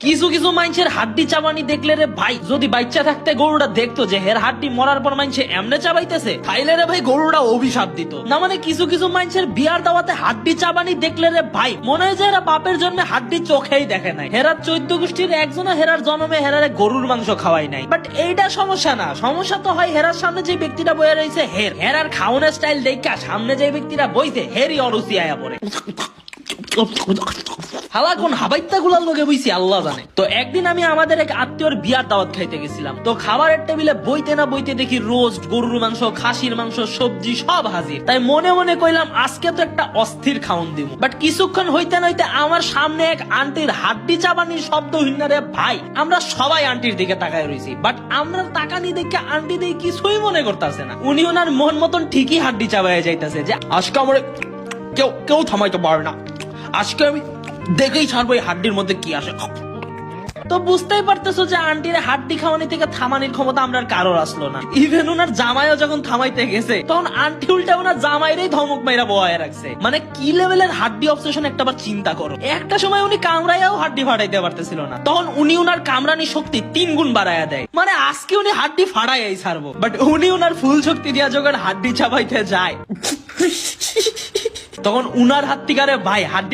কিছু কিছু মানুষের হাড্ডি চাবানি দেখলে রে ভাই, যদি বাচ্চা থাকতে গরুটা দেখতো যে হের হাড্ডি মরার পর মানুষে এমনে চাবাইতেছে, তাইলে রে ভাই গরুটা অভিশাপ দিত না। মানে কিছু কিছু মানুষের বিয়ার দাওয়াতে হাড্ডি চাবানি দেখলে রে ভাই মনে হয় যে এরা বাপের জন্মে হাড্ডি চোখেই দেখে নাই। হেরার 14 গোষ্ঠীর একজনও হেরার জন্মে হেরারে গরুর মাংস খাওয়াই নাই। বাট এইটা সমস্যা না, সমস্যা তো হয় হেরার সামনে যে ব্যক্তিটা বয়ে রয়েছে হেরার খাওয়ানোর স্টাইল দেখা সামনে যে ব্যক্তিটা বইছে হেরই অরুচি আয়া পড়ে। হালা কোন হাবাইত্যা গুলার লোকে বইছি আল্লাহ জানে। তো একদিন আমি আমাদের এক আত্মীয়র বিয়ার দাওয়াত খাইতে গেছিলাম। তো খাবারের টেবিলে বইতে না বইতে দেখি রোস্ট, গরুর মাংস, খাসির মাংস, সবজি সব হাজির। তাই মনে মনে কইলাম আজকে তো একটা অস্থির খাওন দিব। বাট কিছুক্ষণ হইতে নইতে আমার সামনে এক আন্টির হাড্ডি চাবানির শব্দ হিন্নারে ভাই, আমরা সবাই আন্টির দিকে তাকায় রইছি। বাট আমরা তাকানি দেখে আন্টি দেখে কিছুই মনে করতেছে না। উনি ওনার মন মতন ঠিকই হাড্ডি চাবাইয়া যাইতেছে যে আজকে আমার কেউ থামাইতে পারে না, আজকে আমি দেখেই ছাড়বো এই হাড্ডির মধ্যে কি আসে। তো বুঝতেই পারতেছো যে আন্টির হাড্ডি খাওয়ানি থেকে থামানির ক্ষমতা আমরা কারোর আসলো না। ইভেন ওনার জামাইও যখন থামাইতে গেছে তখন আন্টি উল্টা ওনার জামাইরেই ধমক মাইরা বহায় রাখছে। মানে কি লেভেলের হাড্ডি অবসেশন একটাবার চিন্তা করো। একটা সময় উনি কামড়াইয়াও হাড্ডি ফাটাইতে পারতেছিল না, তখন উনি ওনার কামড়ানি শক্তি 3 গুণ বাড়াইয়া দেয়। মানে আজকে উনি হাড্ডি ফাটাইয়াই ছাড়বো, বাট উনি ওনার ফুল শক্তি দিয়া যখন হাড্ডি চাবাইতে যায় তখন উনার হাত থেকে ভাই হাড্ডি